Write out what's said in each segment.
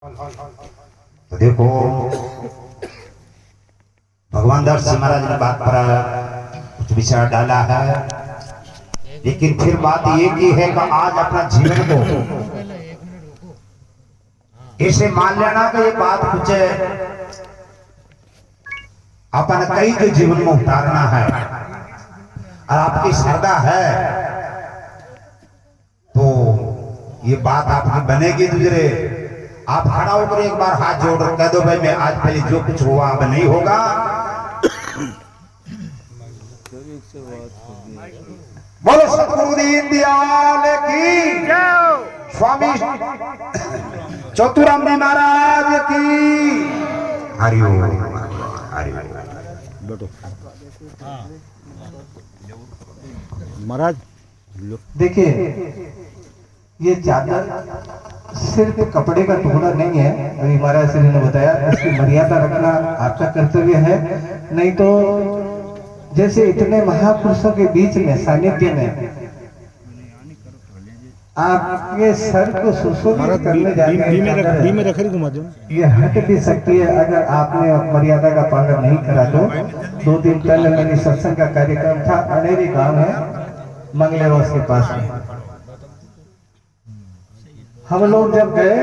तो देखो भगवान दर्श महाराज ने बात पर कुछ विचार डाला है, लेकिन फिर बात ये की है कि आज अपना जीवन को ऐसे मान लेना कि ये बात कुछ अपन कई जो जीवन में उतारना है और आपकी श्रद्धा है तो ये बात आपकी बनेगी। दूसरे आप खड़ा होकर एक बार हाथ जोड़ कह दो भाई मैं आज पहले जो कुछ हुआ अब नहीं होगा। बोलो सतगुरु दीनदयाल की जय, स्वामी चतुराम जी महाराज की हरिओम हरिओम। बैठो महाराज। देखिए ये चादर सिर्फ कपड़े का टुकड़ा नहीं है, अभी महाराज श्री ने बताया इसकी मर्यादा रखना आपका कर्तव्य है। नहीं तो जैसे इतने महापुरुषों के बीच में सानिध्य में आपके सर को सुशोभित करने जाते हैं, ये हट भी सकती है अगर आपने मर्यादा का पालन नहीं करा तो। 2 दिन पहले मेरी सत्संग का कार्यक्रम था, अनेरी गांव है मंगलेरोस के पास में। हम लोग जब गए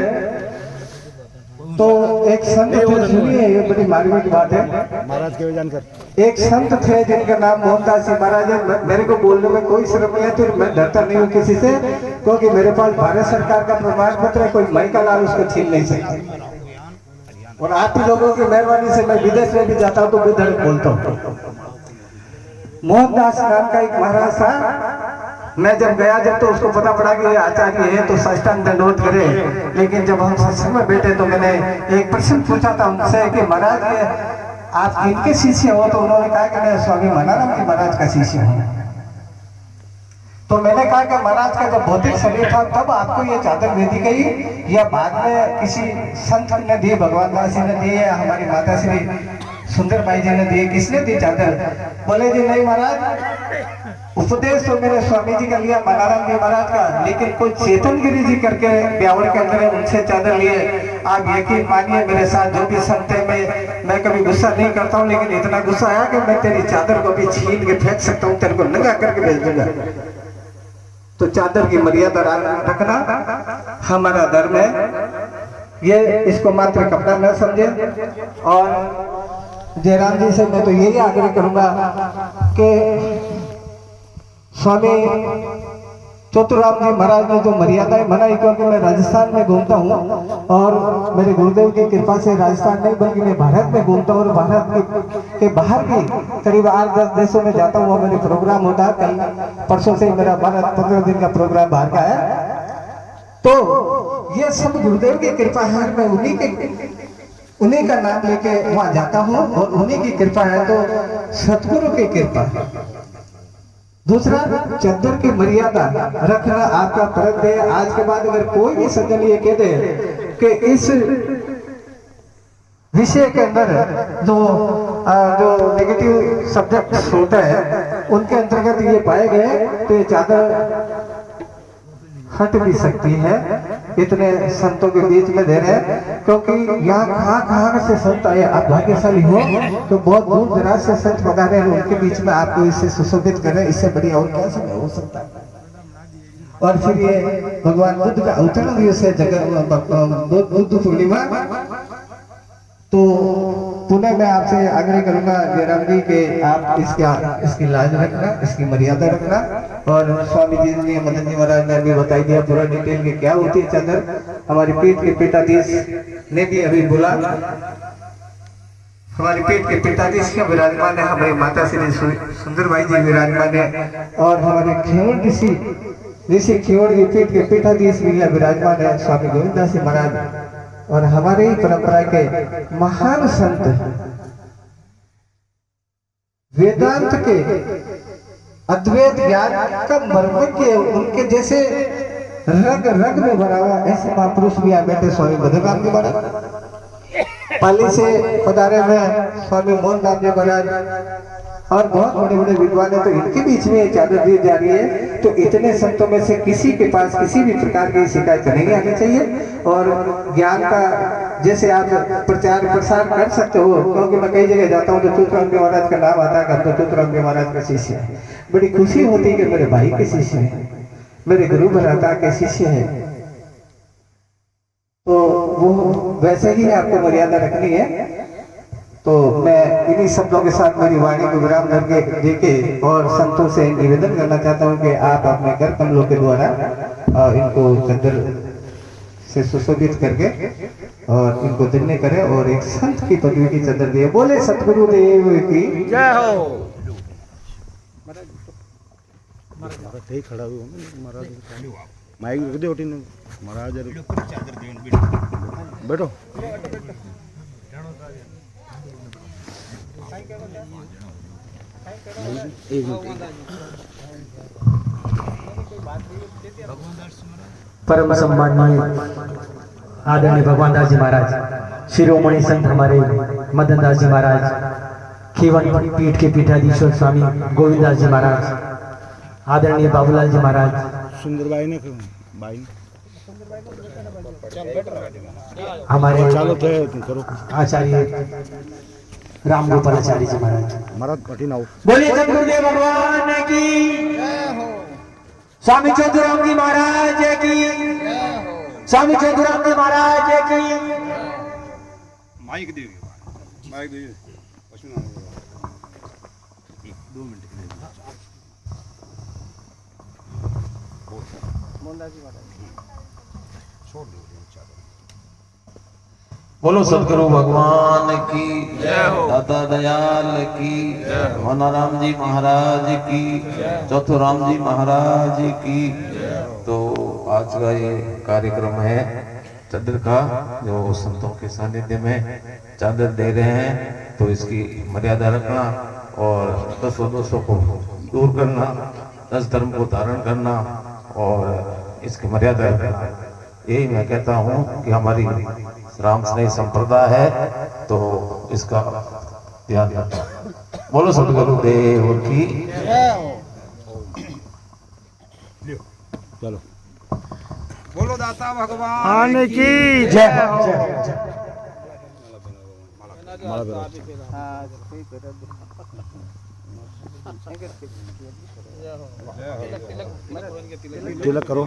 तो एक संत थे, सुनिए ये बड़ी मार्मिक बात है। महाराज के जानकर एक संत थे जिनका नाम मोहनदास जी महाराज है। मेरे को बोलने में कोई शर्म नहीं है, तो मैं डरता नहीं हूँ किसी से, क्योंकि मेरे पास भारत सरकार का प्रमाण पत्र है, कोई माई का लाल उसको छीन नहीं सकता। और आप ही लोगों की मेहरबानी से मैं विदेश में भी जाता हूँ तो विधर बोलता हूँ। मोहनदास नाम का एक महाराज था। मैं जब गया जब तो उसको पता पड़ा कि ये आचार्य है तो साष्टांग दंडवत करे, लेकिन जब हम सत्संग में बैठे तो मैंने एक प्रश्न पूछा था उनसे कि महाराज आप किनके शिष्य हो, तो उन्होंने कहा कि मैं स्वामी मनाराम जी महाराज का शिष्य हूँ। तो मैंने कहा कि महाराज का जब भौतिक शरीर था तब आपको ये चादर दे दी गई या बाद में किसी संत ने दी, भगवान दास जी ने दी या हमारी माता श्री सुंदर बाई जी ने दी, किसने दी चादर? बोले जी नहीं महाराज, उपदेश तो मेरे स्वामी जी का लिया मनाराम जी महाराज का, लेकिन कोई चेतन गिरी जी करके ब्यावर के अंदर है उनसे चादर लिए। आप यकीन मानिए मेरे साथ जो भी संत है, मैं कभी गुस्सा नहीं करता हूँ, लेकिन इतना गुस्सा आया कि मैं तेरी चादर को भी छीन के फेंक सकता हूँ, तेरे को नंगा करके भेज दूंगा। तो चादर की मर्यादा रखना हमारा धर्म है, ये इसको मात्र कपड़ा न समझे। और जयराम जी से मैं तो यही आग्रह करूंगा कि स्वामी चतुराम जी महाराज ने जो मर्यादाएं बनाई, क्योंकि मैं राजस्थान में घूमता हूँ और मेरे गुरुदेव की कृपा से राजस्थान नहीं बल्कि मैं भारत में घूमता हूँ और भारत के बाहर भी करीब 8-10 देशों में जाता हूँ। मेरे प्रोग्राम होता है, कल परसों से मेरा 12-15 दिन का प्रोग्राम बाहर का है। तो ये सब गुरुदेव की कृपा है, मैं उन्हीं का नाम लेके वहां जाता हूँ और उन्हीं की कृपा है, तो सतगुरु की कृपा है। दूसरा, चादर की मर्यादा रखना आपका फर्ज है। आज के बाद अगर कोई भी सज्जन ये कह दे कि इस विषय के अंदर जो नेगेटिव सब्जेक्ट होता है उनके अंतर्गत ये पाए गए तो ये चादर हट भी सकती है। इतने संतों के बीच में दे रहे हैं, क्योंकि यहाँ कहाँ से संत आए। आप भाग्यशाली हो तो बहुत दूर दराज से संत पधारे हैं, उनके बीच में आपको इसे सुशोभित करें, इससे बढ़िया और क्या समय हो सकता है। और फिर ये भगवान बुद्ध का अवतरण दिवस है, बुद्ध पूर्णिमा। तो पुनः मैं आपसे आग्रह करूंगा जयराम जी के आप इसकी लाज रखना, इसकी मर्यादा रखना। और स्वामी जी ने, मदन जी महाराज ने भी बताई दिया पूरा डिटेल में क्या होती है चादर। हमारी पीठ के पीठाधीश ने भी अभी बोला, हमारी पीठ के पीठाधीश के विराजमान है हमारी माता श्री सुंदर बाई जी विराजमान है, और हमारे खेवड़ ऋषि खेवड़ की पीठ के पीठाधीश भी विराजमान है स्वामी गोविंदास जी महाराज। और हमारे ही परंपरा के महान संत वेदांत के अद्वैत ज्ञान का मर्म के उनके जैसे रग रग में भरा हुआ ऐसे महापुरुष भी आ बैठे स्वामी भद्रराम जी महाराज। पाली से पधारे में स्वामी मोहन राम जी महाराज, और बहुत बड़े बड़े विद्वान है, तो इनके बीच में चादर दी जा रही है। तो इतने संतों में से किसी के पास किसी भी प्रकार की शिकायत नहीं आनी चाहिए। और ज्ञान का जैसे आप प्रचार प्रसार कर सकते हो, क्योंकि मैं कई जगह जाता हूँ तो चतुरंग महाराज का नाम आता है, तो चतुरंग महाराज का शिष्य है। बड़ी खुशी होती है कि मेरे भाई के शिष्य है, मेरे गुरु भराता के शिष्य है। तो वो वैसे ही आपको मर्यादा रखनी है। तो मैं इन्हीं शब्दों के साथ मेरी वाणी को विराम देके और संतों से निवेदन करना चाहता हूँ कि आप अपने कर कमलों के द्वारा इनको चंदर से सुशोभित करके और इनको धन्य करें और एक संत की पदवी की चंदर दिए। बोले सतगुरु देव की जय हो। महाराज खड़ा हुआ महाराज माइक रख दे ओटी ने महाराज बैठो। परम सम्माननीय आदरणीय भगवान दास जी महाराज, शिरोमणि संत हमारे मदन दास जी महाराज, खीवन पीठ के पीठाधीश्वर स्वामी गोविंद दास जी महाराज, आदरणीय बाबूलाल जी महाराज, सुंदर बाई ने बाई हमारे चालो थे तुम करो आचार्य राम गोपालाचार्य जी महाराज। महाराज पटी ना हो। बोलिए सतगुरुदेव भगवान की, स्वामी चौधराम जी महाराज की, स्वामी चौधराम जी महाराज की। माइक दे माइक दे पशु ना 2 मिनट छोड़ दो। बोलो सतगुरु भगवान की दाता दयाल की, मनाराम जी महाराज की, चौथुराम जी महाराज की। तो आज का ये कार्यक्रम है चादर का, जो संतों के सानिध्य में चादर दे रहे हैं, तो इसकी मर्यादा रखना और 10 को दूर करना, 10 धर्म को धारण करना और इसकी मर्यादा रखना। यही मैं कहता हूँ कि हमारी राम स्नेही संप्रदाय है, तो इसका ध्यान रखना। बोलो सतगुरु देव की। चलो बोलो दाता भगवान की जय। तिलक करो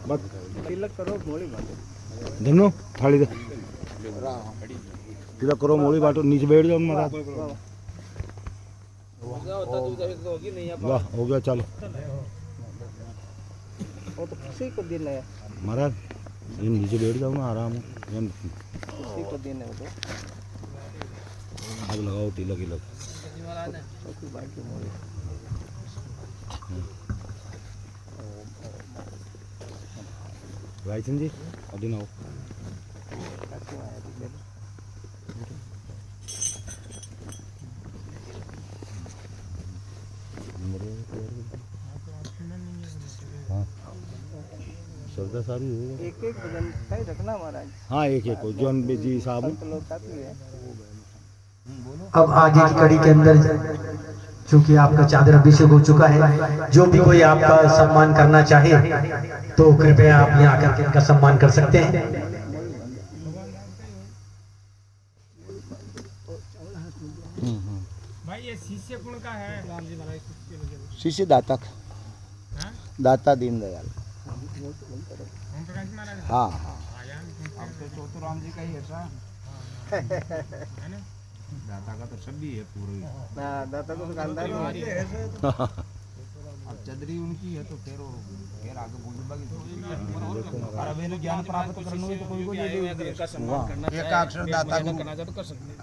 बस धनो थाली दे तिलक करो मोड़ी बाटो नीचे बैठ जाओ महाराज। वाह हो गया चलो महाराज ये नीचे बैठ जाओ ना आराम आग लगाओ तिलक तिलक रायचंद जी अभी ना हो। सरदार साहब एक एक भजन रखना महाराज। हाँ एक एक को जौन जी साहब अब आगे की कड़ी के अंदर चूंकि आपका चादर अभिषेक हो चुका है, जो भी कोई आपका सम्मान करना चाहे तो कृपया आप यहाँ आकर के इनका सम्मान कर सकते हैं। भाई ये शिष्य गुण का है। शिष्य दाता दाता दीनदयाल। हाँ हाँ अब तो चौथुराम जी का ही ऐसा है ना, दाता का तो सभी है पूरे। दाता को दुकानदार अब चदरी उनकी है तो फिर आगे बोल और अब इन्हें ज्ञान प्राप्त करना है तो कोई को ये का सम्मान करना चाहिए, एक अक्षर दाता को करना चाहिए तो कर सकते हैं।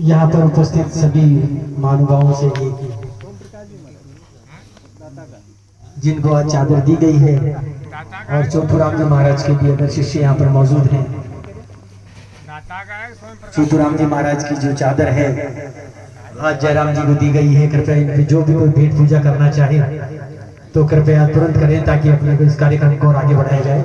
यहाँ पर उपस्थित सभी महानुभावों से एक जिनको आज चादर दी गई है और चौथुराम जी महाराज के भी अगर शिष्य यहाँ पर मौजूद हैं, चौथुराम जी महाराज की जो चादर है आज जयराम जी को दी गई है। कृपया इन पे जो भी कोई भेंट पूजा करना चाहे तो कृपया तुरंत करें ताकि अपने इस कार्यक्रम को और आगे बढ़ाया जाए।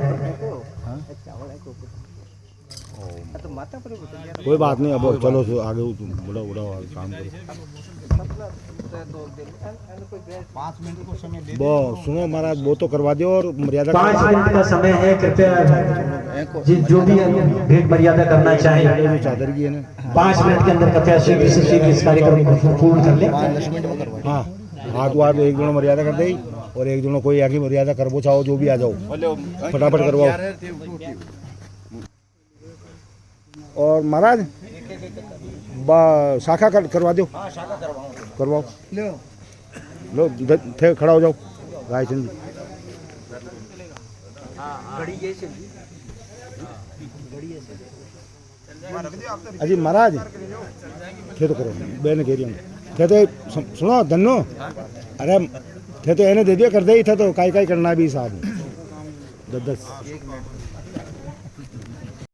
कोई बात नहीं, अब चलो तो आगे बड़ा बड़ा काम करो। 5 मिनट को समय दे वो सुनो महाराज, वो तो करवा दो और मर्यादा 5 मिनट का समय है, कृपया जो भी भेंट मर्यादा करना चाहे जो चादर की है ना। 5 मिनट के अंदर कृपया शीघ्र से शीघ्र इस कार्यक्रम को पूर्ण कर ले। हाँ, हाथ वाथ एक दोनों मर्यादा कर दे और एक दोनों कोई आगे मर्यादा करवो चाहो जो भी आ जाओ, फटाफट करवाओ। और महाराज शाखा करवा दो, करवाओ। लो थे खड़ा हो जाओ रायचंद जी। अजी महाराज थे तो करो, बहन कह रही हूँ थे तो सुनो धनो, अरे थे तो एने दे दिया कर दे ही था तो काई काई करना भी साहब 10